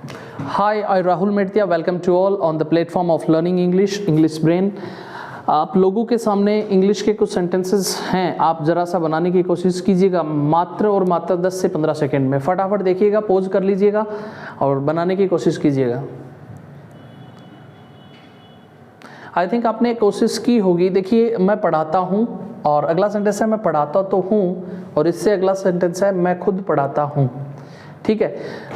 Hi, I Rahul Medtia. Welcome to all on the platform of Learning English, English Brain. आप लोगों के सामने English के कुछ सेंटेंसेस हैं, आप ज़रा सा बनाने की कोशिश कीजिएगा मात्र और मात्र 10 से 15 सेकेंड में। फटाफट देखिएगा, पॉज कर लीजिएगा और बनाने की कोशिश कीजिएगा। आई थिंक आपने कोशिश की होगी। देखिए, मैं पढ़ाता हूँ और अगला सेंटेंस है मैं पढ़ाता तो हूँ, और इससे अगला सेंटेंस है मैं खुद पढ़ाता हूँ। ठीक है,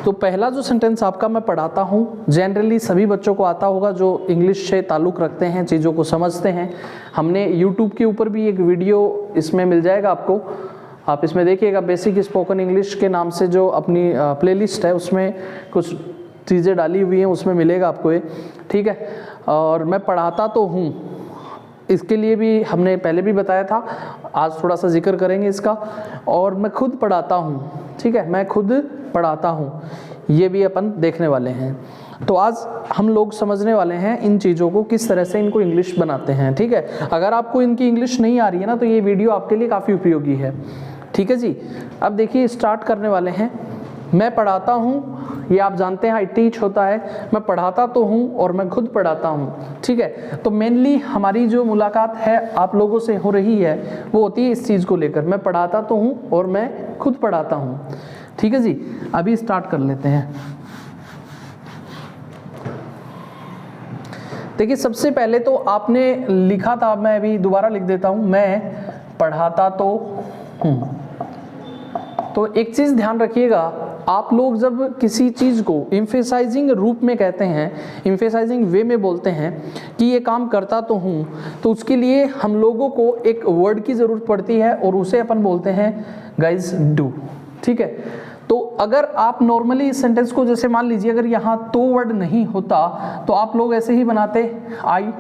तो पहला जो सेंटेंस आपका मैं पढ़ाता हूँ, जनरली सभी बच्चों को आता होगा जो इंग्लिश से ताल्लुक़ रखते हैं, चीज़ों को समझते हैं। हमने यूट्यूब के ऊपर भी एक वीडियो इसमें मिल जाएगा आपको, आप इसमें देखिएगा। बेसिक स्पोकन इंग्लिश के नाम से जो अपनी प्लेलिस्ट है उसमें कुछ चीज़ें डाली हुई हैं, उसमें मिलेगा आपको ये। ठीक है, और मैं पढ़ाता तो हूँ, इसके लिए भी हमने पहले भी बताया था, आज थोड़ा सा जिक्र करेंगे इसका। और मैं खुद पढ़ाता हूँ, ठीक है, मैं खुद पढ़ाता हूँ, ये भी अपन देखने वाले हैं। तो आज हम लोग समझने वाले हैं इन चीज़ों को, किस तरह से इनको इंग्लिश बनाते हैं। ठीक है, अगर आपको इनकी इंग्लिश नहीं आ रही है ना, तो ये वीडियो आपके लिए काफ़ी उपयोगी है। ठीक है जी, अब देखिए स्टार्ट करने वाले हैं। मैं पढ़ाता हूँ, ये आप जानते हैं आई टीच होता है, मैं पढ़ाता तो हूँ और मैं खुद पढ़ाता हूँ। ठीक है, तो मेनली हमारी जो मुलाकात है आप लोगों से हो रही है वो होती है इस चीज़ को लेकर, मैं पढ़ाता तो हूँ और मैं खुद पढ़ाता हूँ। ठीक है जी, अभी स्टार्ट कर लेते हैं। देखिए, सबसे पहले तो आपने लिखा था, मैं अभी दोबारा लिख देता हूँ, मैं पढ़ाता तो हूँ। तो एक चीज़ ध्यान रखिएगा, आप लोग जब किसी चीज़ को एम्फेसाइजिंग रूप में कहते हैं, एम्फेसाइजिंग वे में बोलते हैं कि ये काम करता तो हूँ, तो उसके लिए हम लोगों को एक वर्ड की ज़रूरत पड़ती है और उसे अपन बोलते हैं गाइज डू। ठीक है, तो अगर आप नॉर्मली इस सेंटेंस को, जैसे मान लीजिए अगर यहाँ तो वर्ड नहीं होता तो आप लोग ऐसे ही बनाते आई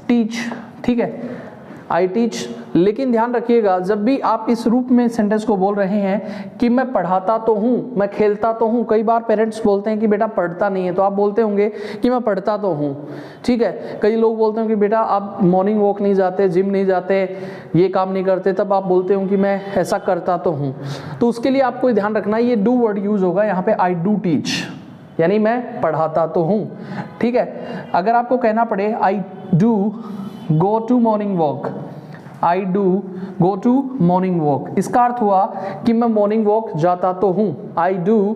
टीच। ठीक है, आई टीच। लेकिन ध्यान रखिएगा, जब भी आप इस रूप में सेंटेंस को बोल रहे हैं कि मैं पढ़ाता तो हूँ, मैं खेलता तो हूँ, कई बार पेरेंट्स बोलते हैं कि बेटा पढ़ता नहीं है, तो आप बोलते होंगे कि मैं पढ़ता तो हूँ। ठीक है, कई लोग बोलते हैं कि बेटा आप मॉर्निंग वॉक नहीं जाते, जिम नहीं जाते, ये काम नहीं करते, तब आप बोलते हो कि मैं ऐसा करता तो हूँ। तो उसके लिए आपको ध्यान रखना है, ये डू वर्ड यूज होगा यहाँ पे, आई डू टीच, यानी मैं पढ़ाता तो हूँ। ठीक है, अगर आपको कहना पड़े I do go to morning walk, I do go to morning walk, इसका अर्थ हुआ कि मैं मॉर्निंग वॉक जाता तो हूँ, I do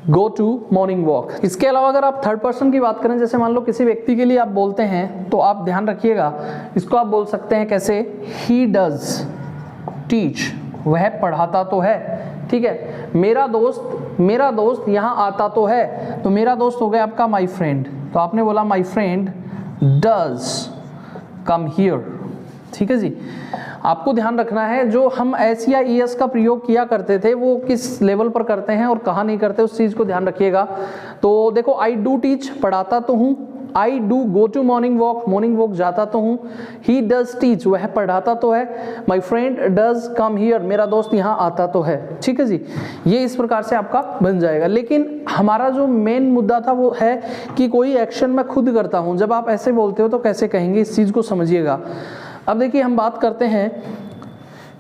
go to morning walk. इसके अलावा अगर आप थर्ड पर्सन की बात करें, जैसे मान लो किसी व्यक्ति के लिए आप बोलते हैं, तो आप ध्यान रखिएगा, इसको आप बोल सकते हैं कैसे, ही डज टीच, वह पढ़ाता तो है। ठीक है, मेरा दोस्त यहाँ आता तो है, तो मेरा दोस्त हो गया आपका माई फ्रेंड, तो आपने बोला my friend does come here. ठीक है जी, आपको ध्यान रखना है जो हम एस या ईएस का प्रयोग किया करते थे वो किस लेवल पर करते हैं और कहाँ नहीं करते, उस चीज़ को ध्यान रखिएगा। तो देखो, आई डू टीच, पढ़ाता तो हूँ, I do go to morning walk जाता तो हूँ, ही डज टीच, वह पढ़ाता तो है, my friend does come here, मेरा दोस्त यहाँ आता तो है। ठीक है जी, ये इस प्रकार से आपका बन जाएगा। लेकिन हमारा जो मेन मुद्दा था वो है कि कोई एक्शन मैं खुद करता हूँ, जब आप ऐसे बोलते हो तो कैसे कहेंगे, इस चीज़ को समझिएगा। अब देखिए, हम बात करते हैं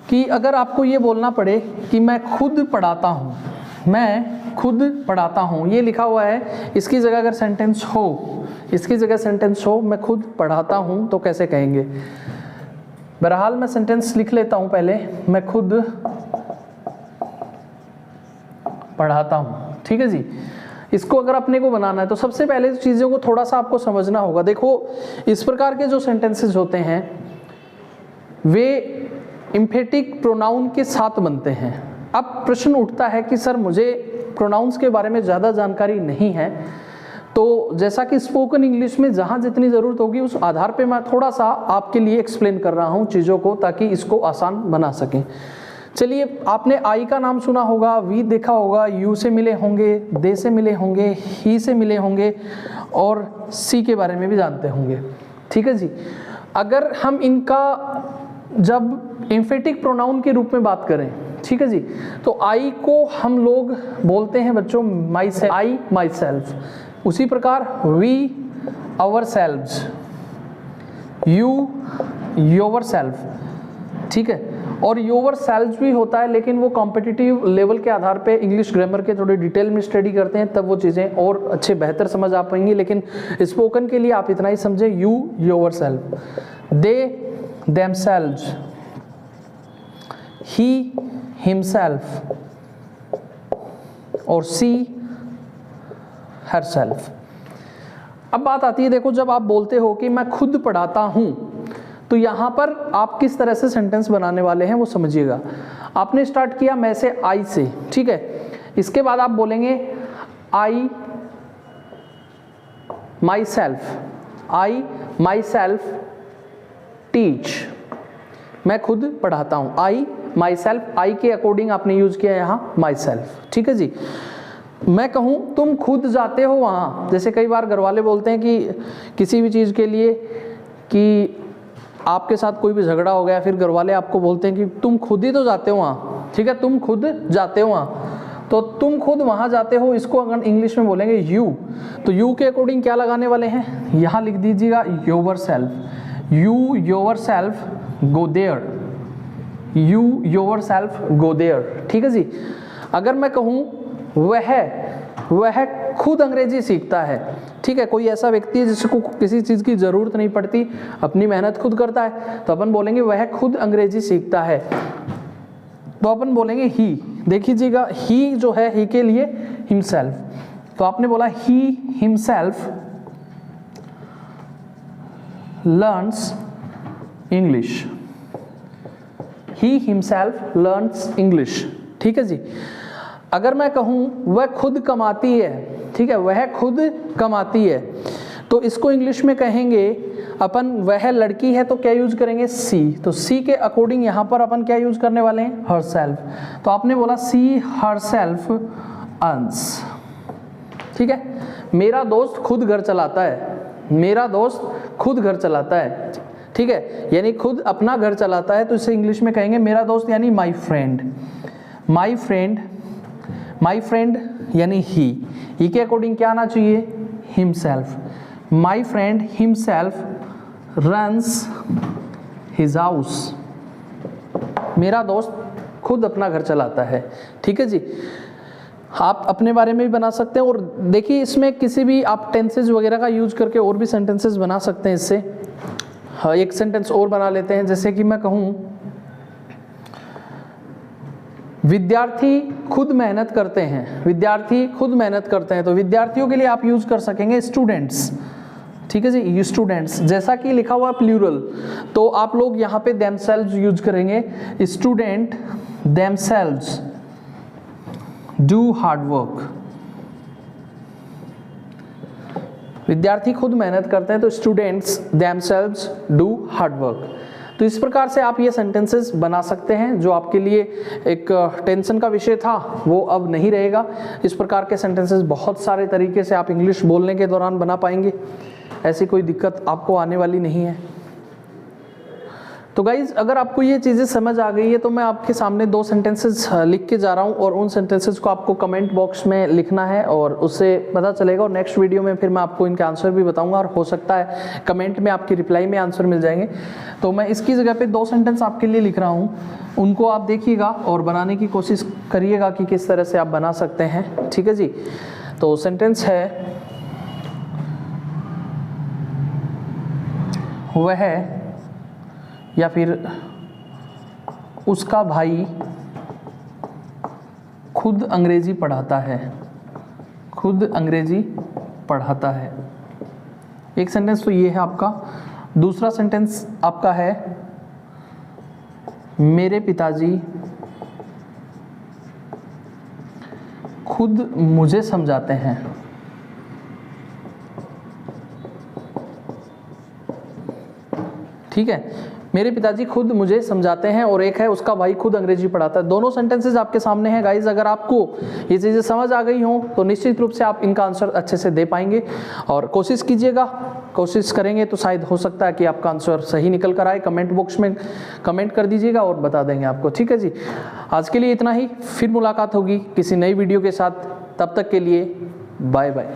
कि अगर आपको ये बोलना पड़े कि मैं खुद पढ़ाता हूँ, मैं खुद पढ़ाता हूँ, ये लिखा हुआ है, इसकी जगह अगर सेंटेंस हो, मैं खुद पढ़ाता हूँ, तो कैसे कहेंगे। बहरहाल मैं सेंटेंस लिख लेता हूँ पहले, मैं खुद पढ़ाता हूँ। ठीक है जी, इसको अगर अपने को बनाना है तो सबसे पहले चीज़ों को थोड़ा सा आपको समझना होगा। देखो, इस प्रकार के जो सेंटेंसेस होते हैं वे एम्फेटिक प्रोनाउन के साथ बनते हैं। अब प्रश्न उठता है कि सर मुझे प्रोनाउंस के बारे में ज़्यादा जानकारी नहीं है, तो जैसा कि स्पोकन इंग्लिश में जहाँ जितनी ज़रूरत होगी उस आधार पे मैं थोड़ा सा आपके लिए एक्सप्लेन कर रहा हूँ चीज़ों को, ताकि इसको आसान बना सकें। चलिए, आपने आई का नाम सुना होगा, वी देखा होगा, यू से मिले होंगे, दे से मिले होंगे, ही से मिले होंगे, और सी के बारे में भी जानते होंगे। ठीक है जी, अगर हम इनका जब एम्फेटिक प्रोनाउन के रूप में बात करें, ठीक है जी, तो आई को हम लोग बोलते हैं बच्चों my self, I myself. उसी प्रकार we ourselves, you yourself. ठीक है, और योवर सेल्फ भी होता है, लेकिन वो कॉम्पिटिटिव लेवल के आधार पे इंग्लिश ग्रामर के थोड़े डिटेल में स्टडी करते हैं, तब वो चीज़ें और अच्छे बेहतर समझ आ पाएंगी। लेकिन स्पोकन के लिए आप इतना ही समझें, you योवर self, they themselves, he himself और सी हरसेल्फ। अब बात आती है, देखो जब आप बोलते हो कि मैं खुद पढ़ाता हूं, तो यहां पर आप किस तरह से सेंटेंस बनाने वाले हैं वो समझिएगा। आपने स्टार्ट किया मैं से, आई से, ठीक है। इसके बाद आप बोलेंगे I myself, I myself teach, मैं खुद पढ़ाता हूं। आई माई सेल्फ, आई के अकॉर्डिंग आपने यूज किया यहां माई सेल्फ, ठीक है जी। मैं कहूं तुम खुद जाते हो वहां, जैसे कई बार घर वाले बोलते हैं कि किसी भी चीज के लिए कि आपके साथ कोई भी झगड़ा हो गया, फिर घर वाले आपको बोलते हैं कि तुम खुद ही तो जाते हो वहाँ, ठीक है, तुम खुद जाते हो वहाँ। तो तुम खुद वहाँ जाते हो, इसको अगर इंग्लिश में बोलेंगे यू, तो यू के अकॉर्डिंग क्या लगाने वाले हैं, यहाँ लिख दीजिएगा yourself, you yourself go there, you yourself go there, ठीक है जी। अगर मैं कहूँ वह खुद अंग्रेजी सीखता है, ठीक है, कोई ऐसा व्यक्ति है जिसको किसी चीज़ की ज़रूरत नहीं पड़ती, अपनी मेहनत खुद करता है, तो अपन बोलेंगे वह खुद अंग्रेजी सीखता है, तो अपन बोलेंगे ही। देखिएगा ही जो है, ही के लिए हिमसेल्फ, तो आपने बोला he himself learns English, he himself learns English, ठीक है जी। अगर मैं कहूँ वह खुद कमाती है, ठीक है, वह खुद कमाती है, तो इसको इंग्लिश में कहेंगे अपन, वह लड़की है तो क्या यूज करेंगे सी, तो सी के अकॉर्डिंग यहाँ पर अपन क्या यूज करने वाले हैं हर सेल्फ, तो आपने बोला सी हर सेल्फ अर्न्स, ठीक है। मेरा दोस्त खुद घर चलाता है, मेरा दोस्त खुद घर चलाता है, ठीक है, यानी खुद अपना घर चलाता है, तो इसे इंग्लिश में कहेंगे मेरा दोस्त यानी my friend, my friend, my friend यानी ही के अकॉर्डिंग क्या आना चाहिए himself, my friend himself runs his house, मेरा दोस्त खुद अपना घर चलाता है, ठीक है जी। आप अपने बारे में भी बना सकते हैं, और देखिए इसमें किसी भी आप टेंसेज वगैरह का यूज करके और भी सेंटेंसेस बना सकते हैं इससे। हाँ, एक सेंटेंस और बना लेते हैं, जैसे कि मैं कहूँ विद्यार्थी खुद मेहनत करते हैं, विद्यार्थी खुद मेहनत करते हैं, तो विद्यार्थियों के लिए आप यूज कर सकेंगे स्टूडेंट्स, ठीक है जी, स्टूडेंट्स। जैसा कि लिखा हुआ प्लूरल, तो आप लोग यहाँ पे देमसेल्व्स यूज करेंगे, student themselves do hard work, विद्यार्थी खुद मेहनत करते हैं, तो students themselves do hard work. तो इस प्रकार से आप ये सेंटेंसेस बना सकते हैं, जो आपके लिए एक टेंशन का विषय था वो अब नहीं रहेगा। इस प्रकार के सेंटेंसेस बहुत सारे तरीके से आप इंग्लिश बोलने के दौरान बना पाएंगे, ऐसी कोई दिक्कत आपको आने वाली नहीं है। तो गाइज अगर आपको ये चीज़ें समझ आ गई है, तो मैं आपके सामने 2 सेंटेंसेस लिख के जा रहा हूँ, और उन सेंटेंसेस को आपको कमेंट बॉक्स में लिखना है, और उससे पता चलेगा, और नेक्स्ट वीडियो में फिर मैं आपको इनके आंसर भी बताऊंगा, और हो सकता है कमेंट में आपकी रिप्लाई में आंसर मिल जाएंगे। तो मैं इसकी जगह पे 2 सेंटेंस आपके लिए लिख रहा हूँ, उनको आप देखिएगा और बनाने की कोशिश करिएगा कि किस तरह से आप बना सकते हैं, ठीक है जी। तो सेंटेंस है, वह या फिर उसका भाई खुद अंग्रेजी पढ़ाता है, खुद अंग्रेजी पढ़ाता है। एक सेंटेंस तो ये है आपका। दूसरा सेंटेंस आपका है, मेरे पिताजी खुद मुझे समझाते हैं, ठीक है, मेरे पिताजी खुद मुझे समझाते हैं, और एक है उसका भाई खुद अंग्रेजी पढ़ाता है। दोनों सेंटेंसेस आपके सामने हैं गाइज। अगर आपको ये चीज़ें समझ आ गई हों तो निश्चित रूप से आप इनका आंसर अच्छे से दे पाएंगे, और कोशिश कीजिएगा, कोशिश करेंगे तो शायद हो सकता है कि आपका आंसर सही निकल कर आए। कमेंट बॉक्स में कमेंट कर दीजिएगा और बता देंगे आपको, ठीक है जी। आज के लिए इतना ही, फिर मुलाकात होगी किसी नई वीडियो के साथ, तब तक के लिए बाय बाय।